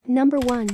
Number 1.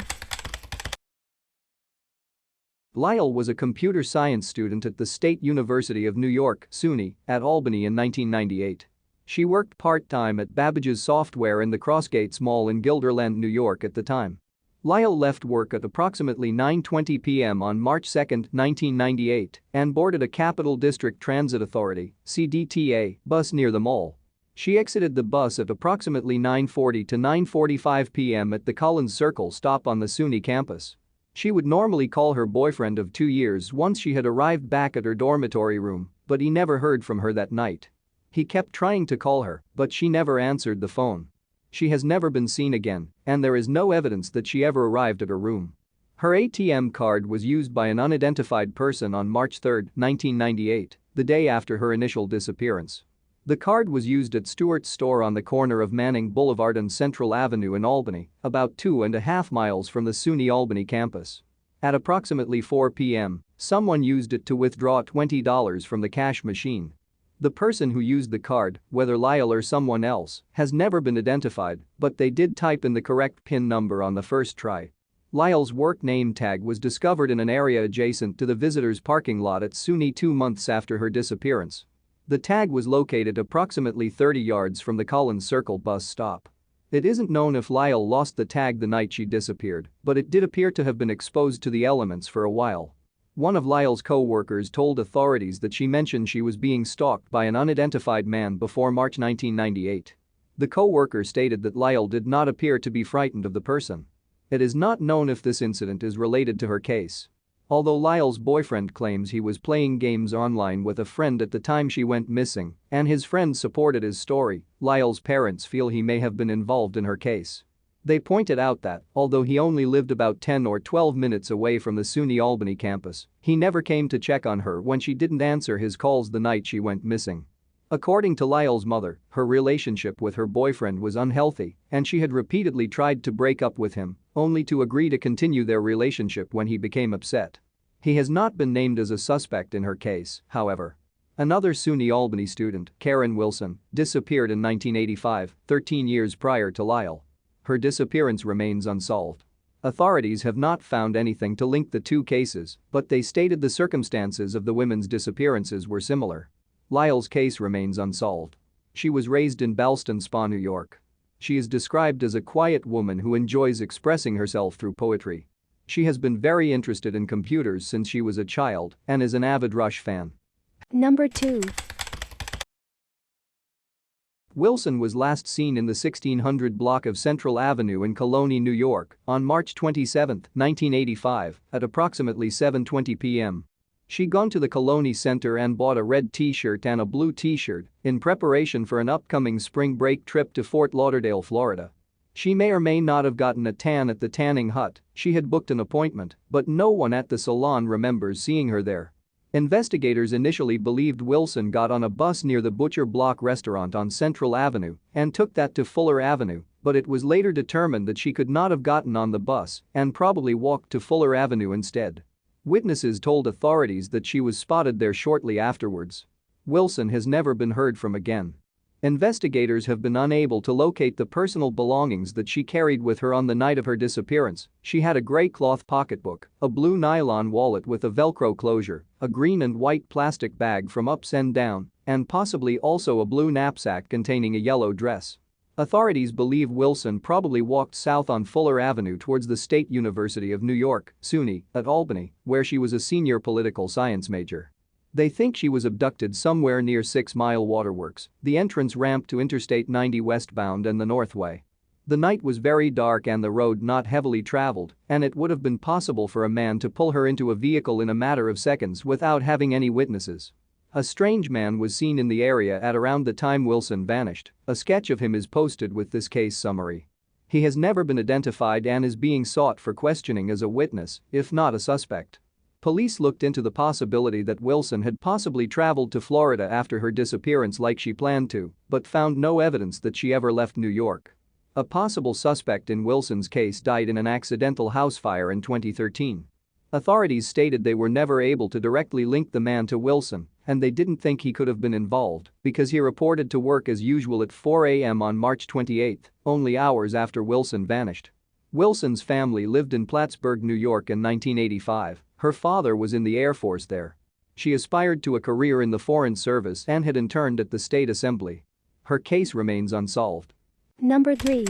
Lyall was a computer science student at the State University of New York, SUNY, at Albany in 1998. She worked part-time at Babbage's Software in the Crossgates Mall in Guilderland, New York at the time. Lyall left work at approximately 9:20 p.m. on March 2, 1998, and boarded a Capital District Transit Authority (CDTA) bus near the mall. She exited the bus at approximately 9:40 to 9:45 p.m. at the Collins Circle stop on the SUNY campus. She would normally call her boyfriend of 2 years once she had arrived back at her dormitory room, but he never heard from her that night. He kept trying to call her, but she never answered the phone. She has never been seen again, and there is no evidence that she ever arrived at her room. Her ATM card was used by an unidentified person on March 3, 1998, the day after her initial disappearance. The card was used at Stewart's store on the corner of Manning Boulevard and Central Avenue in Albany, about 2.5 miles from the SUNY Albany campus. At approximately 4 p.m., someone used it to withdraw $20 from the cash machine. The person who used the card, whether Lyall or someone else, has never been identified, but they did type in the correct PIN number on the first try. Lyall's work name tag was discovered in an area adjacent to the visitors' parking lot at SUNY 2 months after her disappearance. The tag was located approximately 30 yards from the Collins Circle bus stop. It isn't known if Lyall lost the tag the night she disappeared, but it did appear to have been exposed to the elements for a while. One of Lyall's co-workers told authorities that she mentioned she was being stalked by an unidentified man before March 1998. The co-worker stated that Lyall did not appear to be frightened of the person. It is not known if this incident is related to her case. Although Lyall's boyfriend claims he was playing games online with a friend at the time she went missing, and his friend supported his story, Lyall's parents feel he may have been involved in her case. They pointed out that, although he only lived about 10 or 12 minutes away from the SUNY Albany campus, he never came to check on her when she didn't answer his calls the night she went missing. According to Lyall's mother, her relationship with her boyfriend was unhealthy, and she had repeatedly tried to break up with him, only to agree to continue their relationship when he became upset. He has not been named as a suspect in her case, however. Another SUNY Albany student, Karen Wilson, disappeared in 1985, 13 years prior to Lyall. Her disappearance remains unsolved. Authorities have not found anything to link the two cases, but they stated the circumstances of the women's disappearances were similar. Lyall's case remains unsolved. She was raised in Ballston Spa, New York. She is described as a quiet woman who enjoys expressing herself through poetry. She has been very interested in computers since she was a child and is an avid Rush fan. Number 2. Wilson was last seen in the 1600 block of Central Avenue in Colonie, New York, on March 27, 1985, at approximately 7:20 p.m. She'd gone to the Colonie Center and bought a red t-shirt and a blue t-shirt in preparation for an upcoming spring break trip to Fort Lauderdale, Florida. She may or may not have gotten a tan at the tanning hut. She had booked an appointment, but no one at the salon remembers seeing her there. Investigators initially believed Wilson got on a bus near the Butcher Block restaurant on Central Avenue and took that to Fuller Avenue, but it was later determined that she could not have gotten on the bus and probably walked to Fuller Avenue instead. Witnesses told authorities that she was spotted there shortly afterwards. Wilson has never been heard from again. Investigators have been unable to locate the personal belongings that she carried with her on the night of her disappearance. She had a gray cloth pocketbook, a blue nylon wallet with a Velcro closure, a green and white plastic bag from ups and down, and possibly also a blue knapsack containing a yellow dress. Authorities believe Wilson probably walked south on Fuller Avenue towards the State University of New York, SUNY, at Albany, where she was a senior political science major. They think she was abducted somewhere near 6 Mile Waterworks, the entrance ramp to Interstate 90 westbound and the Northway. The night was very dark and the road not heavily traveled, and it would have been possible for a man to pull her into a vehicle in a matter of seconds without having any witnesses. A strange man was seen in the area at around the time Wilson vanished. A sketch of him is posted with this case summary. He has never been identified and is being sought for questioning as a witness, if not a suspect. Police looked into the possibility that Wilson had possibly traveled to Florida after her disappearance like she planned to, but found no evidence that she ever left New York. A possible suspect in Wilson's case died in an accidental house fire in 2013. Authorities stated they were never able to directly link the man to Wilson, and they didn't think he could have been involved because he reported to work as usual at 4 a.m. on March 28, only hours after Wilson vanished. Wilson's family lived in Plattsburgh, New York in 1985. Her father was in the Air Force there. She aspired to a career in the Foreign Service and had interned at the State Assembly. Her case remains unsolved. Number 3.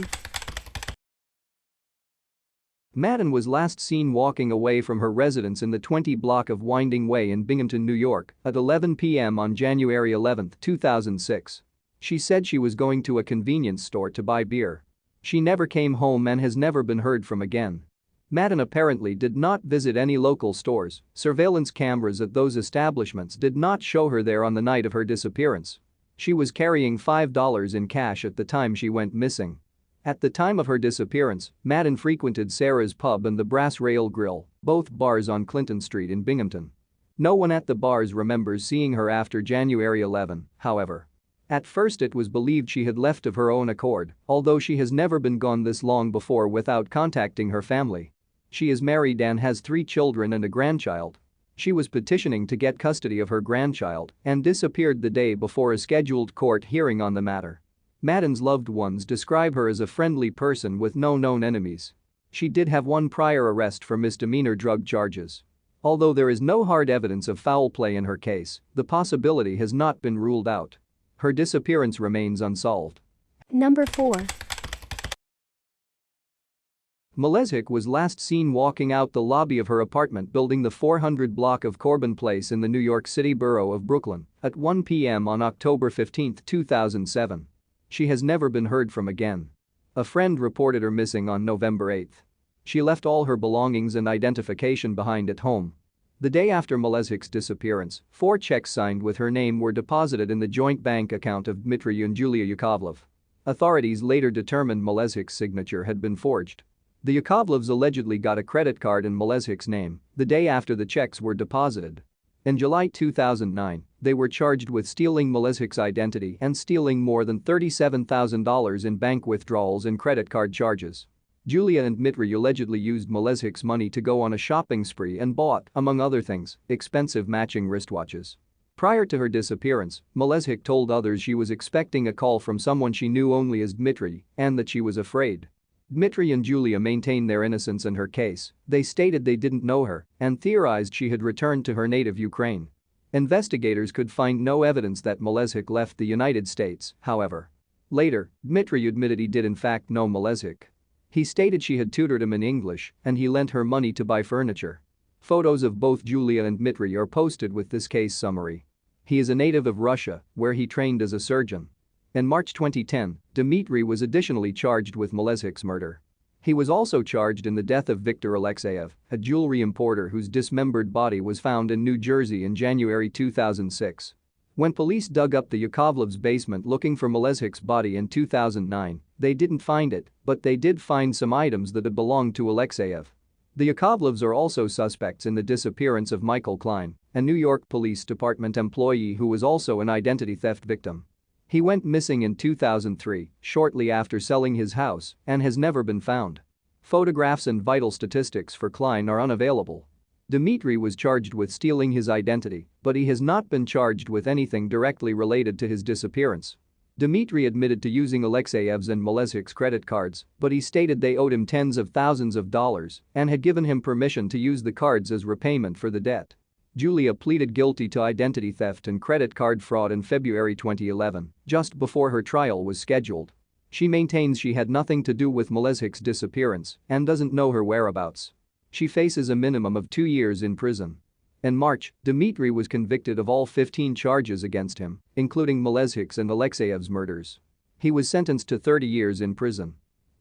Madden was last seen walking away from her residence in the 20 block of Winding Way in Binghamton, New York, at 11 p.m. on January 11, 2006. She said she was going to a convenience store to buy beer. She never came home and has never been heard from again. Madden apparently did not visit any local stores. Surveillance cameras at those establishments did not show her there on the night of her disappearance. She was carrying $5 in cash at the time she went missing. At the time of her disappearance, Madden frequented Sarah's Pub and the Brass Rail Grill, both bars on Clinton Street in Binghamton. No one at the bars remembers seeing her after January 11, however. At first it was believed she had left of her own accord, although she has never been gone this long before without contacting her family. She is married and has 3 children and a grandchild. She was petitioning to get custody of her grandchild and disappeared the day before a scheduled court hearing on the matter. Madden's loved ones describe her as a friendly person with no known enemies. She did have one prior arrest for misdemeanor drug charges. Although there is no hard evidence of foul play in her case, the possibility has not been ruled out. Her disappearance remains unsolved. Number 4. Malezhik was last seen walking out the lobby of her apartment building the 400 block of Corbin Place in the New York City borough of Brooklyn at 1 p.m. on October 15, 2007. She has never been heard from again. A friend reported her missing on November 8. She left all her belongings and identification behind at home. The day after Malezhik's disappearance, 4 checks signed with her name were deposited in the joint bank account of Dmitry and Julia Yakovlev. Authorities later determined Malezhik's signature had been forged. The Yakovlevs allegedly got a credit card in Malezhik's name the day after the checks were deposited. In July 2009, they were charged with stealing Malezhik's identity and stealing more than $37,000 in bank withdrawals and credit card charges. Julia and Dmitry allegedly used Malezhik's money to go on a shopping spree and bought, among other things, expensive matching wristwatches. Prior to her disappearance, Malezhik told others she was expecting a call from someone she knew only as Dmitry and that she was afraid. Dmitry and Julia maintained their innocence in her case. They stated they didn't know her and theorized she had returned to her native Ukraine. Investigators could find no evidence that Malezhik left the United States, however. Later, Dmitry admitted he did in fact know Malezhik. He stated she had tutored him in English and he lent her money to buy furniture. Photos of both Julia and Dmitry are posted with this case summary. He is a native of Russia, where he trained as a surgeon. In March 2010, Dmitry was additionally charged with Malezhik's murder. He was also charged in the death of Viktor Alexeyev, a jewelry importer whose dismembered body was found in New Jersey in January 2006. When police dug up the Yakovlevs' basement looking for Malezhik's body in 2009, they didn't find it, but they did find some items that had belonged to Alexeyev. The Yakovlevs are also suspects in the disappearance of Michael Klein, a New York Police Department employee who was also an identity theft victim. He went missing in 2003, shortly after selling his house, and has never been found. Photographs and vital statistics for Klein are unavailable. Dmitry was charged with stealing his identity, but he has not been charged with anything directly related to his disappearance. Dmitry admitted to using Alexeyev's and Malezhik's credit cards, but he stated they owed him tens of thousands of dollars and had given him permission to use the cards as repayment for the debt. Julia pleaded guilty to identity theft and credit card fraud in February 2011, just before her trial was scheduled. She maintains she had nothing to do with Malezhik's disappearance and doesn't know her whereabouts. She faces a minimum of 2 years in prison. In March, Dmitry was convicted of all 15 charges against him, including Malezhik's and Alexeyev's murders. He was sentenced to 30 years in prison.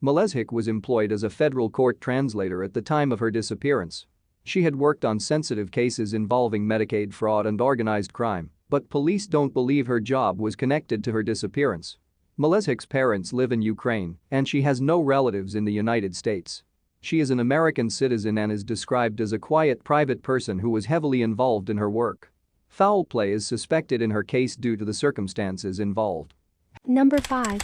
Malezhik was employed as a federal court translator at the time of her disappearance. She had worked on sensitive cases involving Medicaid fraud and organized crime, but police don't believe her job was connected to her disappearance. Malezhik's parents live in Ukraine, and she has no relatives in the United States. She is an American citizen and is described as a quiet private person who was heavily involved in her work. Foul play is suspected in her case due to the circumstances involved. Number 5.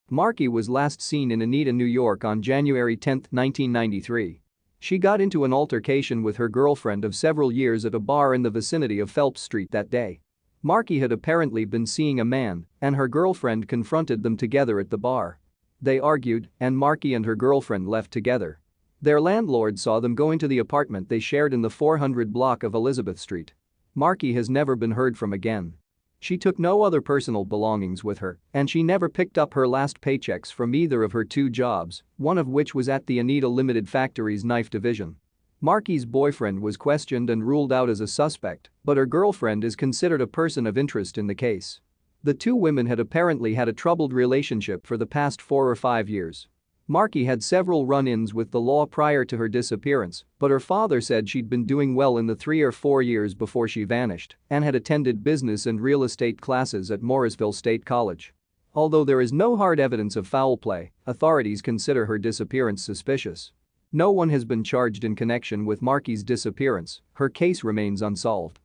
Markey was last seen in Oneida, New York on January 10, 1993. She got into an altercation with her girlfriend of several years at a bar in the vicinity of Phelps Street that day. Markey had apparently been seeing a man, and her girlfriend confronted them together at the bar. They argued, and Marky and her girlfriend left together. Their landlord saw them going to the apartment they shared in the 400 block of Elizabeth Street. Marky has never been heard from again. She took no other personal belongings with her, and she never picked up her last paychecks from either of her two jobs, one of which was at the Anita Limited Factory's knife division. Marky's boyfriend was questioned and ruled out as a suspect, but her girlfriend is considered a person of interest in the case. The two women had apparently had a troubled relationship for the past 4 or 5 years. Marky had several run-ins with the law prior to her disappearance, but her father said she'd been doing well in the 3 or 4 years before she vanished and had attended business and real estate classes at Morrisville State College. Although there is no hard evidence of foul play, authorities consider her disappearance suspicious. No one has been charged in connection with Marky's disappearance. Her case remains unsolved.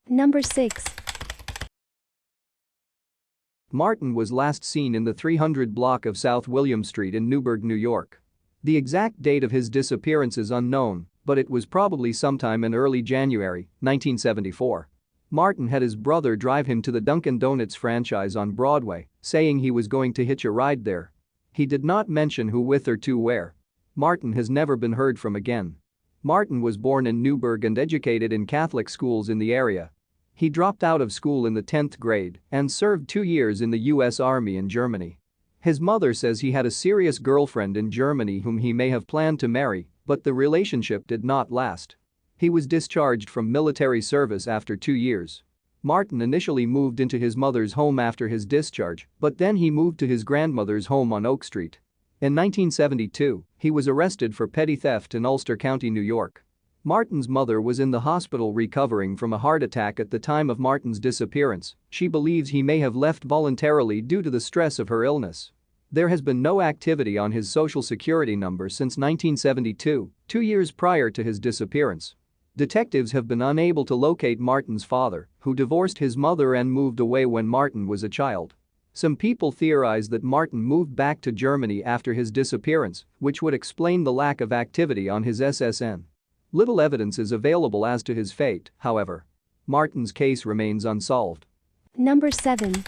Number 6. Martin was last seen in the 300 block of South William Street in Newburgh, New York. The exact date of his disappearance is unknown, but it was probably sometime in early January 1974. Martin had his brother drive him to the Dunkin' Donuts franchise on Broadway, saying he was going to hitch a ride there. He did not mention who with or to where. Martin has never been heard from again. Martin was born in Newburgh and educated in Catholic schools in the area. He dropped out of school in the 10th grade and served 2 years in the U.S. Army in Germany. His mother says he had a serious girlfriend in Germany whom he may have planned to marry, but the relationship did not last. He was discharged from military service after 2 years. Martin initially moved into his mother's home after his discharge, but then he moved to his grandmother's home on Oak Street. In 1972, he was arrested for petty theft in Ulster County, New York. Martin's mother was in the hospital recovering from a heart attack at the time of Martin's disappearance. She believes he may have left voluntarily due to the stress of her illness. There has been no activity on his social security number since 1972, 2 years prior to his disappearance. Detectives have been unable to locate Martin's father, who divorced his mother and moved away when Martin was a child. Some people theorize that Martin moved back to Germany after his disappearance, which would explain the lack of activity on his SSN. Little evidence is available as to his fate, however. Martin's case remains unsolved. Number 7.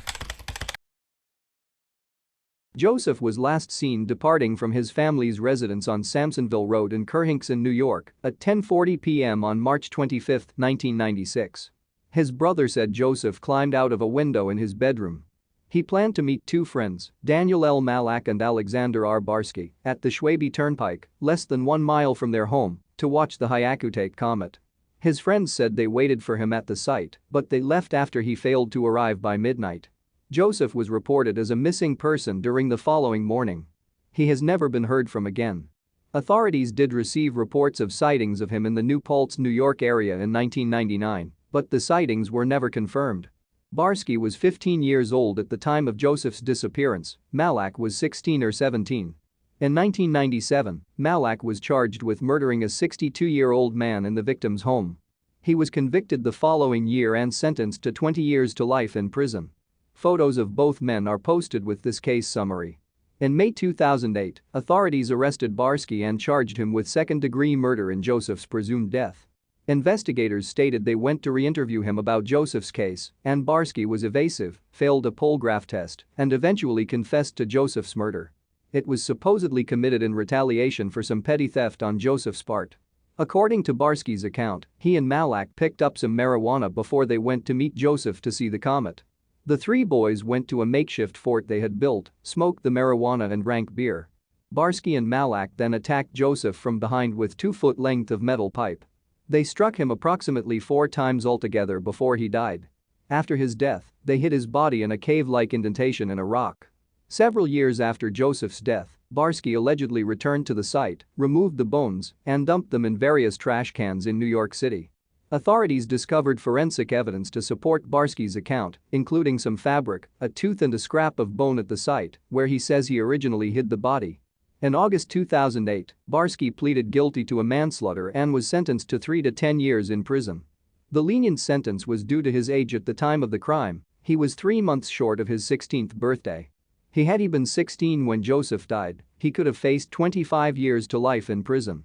Joseph was last seen departing from his family's residence on Sampsonville Road in Kerhinkson, New York, at 10:40 p.m. on March 25, 1996. His brother said Joseph climbed out of a window in his bedroom. He planned to meet two friends, Daniel L. Malak and Alexander R. Barsky, at the Schwabe Turnpike, less than 1 mile from their home, to watch the Hyakutake comet. His friends said they waited for him at the site, but they left after he failed to arrive by midnight. Joseph was reported as a missing person during the following morning. He has never been heard from again. Authorities did receive reports of sightings of him in the New Paltz, New York area in 1999, but the sightings were never confirmed. Barsky was 15 years old at the time of Joseph's disappearance. Malak was 16 or 17. In 1997, Malak was charged with murdering a 62-year-old man in the victim's home. He was convicted the following year and sentenced to 20 years to life in prison. Photos of both men are posted with this case summary. In May 2008, authorities arrested Barsky and charged him with second-degree murder in Joseph's presumed death. Investigators stated they went to re-interview him about Joseph's case, and Barsky was evasive, failed a polygraph test, and eventually confessed to Joseph's murder. It was supposedly committed in retaliation for some petty theft on Joseph's part. According to Barsky's account, he and Malak picked up some marijuana before they went to meet Joseph to see the comet. The three boys went to a makeshift fort they had built, smoked the marijuana and drank beer. Barsky and Malak then attacked Joseph from behind with 2-foot length of metal pipe. They struck him approximately 4 times altogether before he died. After his death, they hid his body in a cave-like indentation in a rock. Several years after Joseph's death, Barsky allegedly returned to the site, removed the bones, and dumped them in various trash cans in New York City. Authorities discovered forensic evidence to support Barsky's account, including some fabric, a tooth and a scrap of bone at the site, where he says he originally hid the body. In August 2008, Barsky pleaded guilty to a manslaughter and was sentenced to 3 to 10 years in prison. The lenient sentence was due to his age at the time of the crime. He was 3 months short of his 16th birthday. Had he been 16 when Joseph died, he could have faced 25 years to life in prison.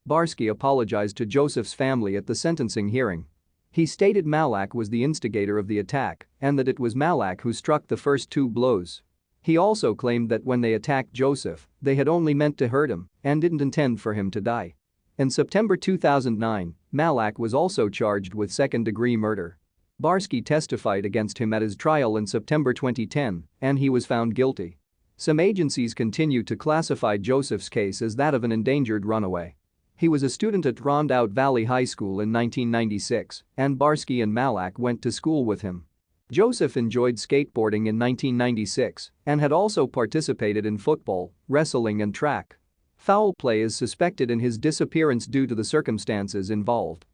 Barsky apologized to Joseph's family at the sentencing hearing. He stated Malak was the instigator of the attack and that it was Malak who struck the first 2 blows. He also claimed that when they attacked Joseph, they had only meant to hurt him and didn't intend for him to die. In September 2009, Malak was also charged with second-degree murder. Barsky testified against him at his trial in September 2010, and he was found guilty. Some agencies continue to classify Joseph's case as that of an endangered runaway. He was a student at Rondout Valley High School in 1996, and Barsky and Malak went to school with him. Joseph enjoyed skateboarding in 1996 and had also participated in football, wrestling and track. Foul play is suspected in his disappearance due to the circumstances involved.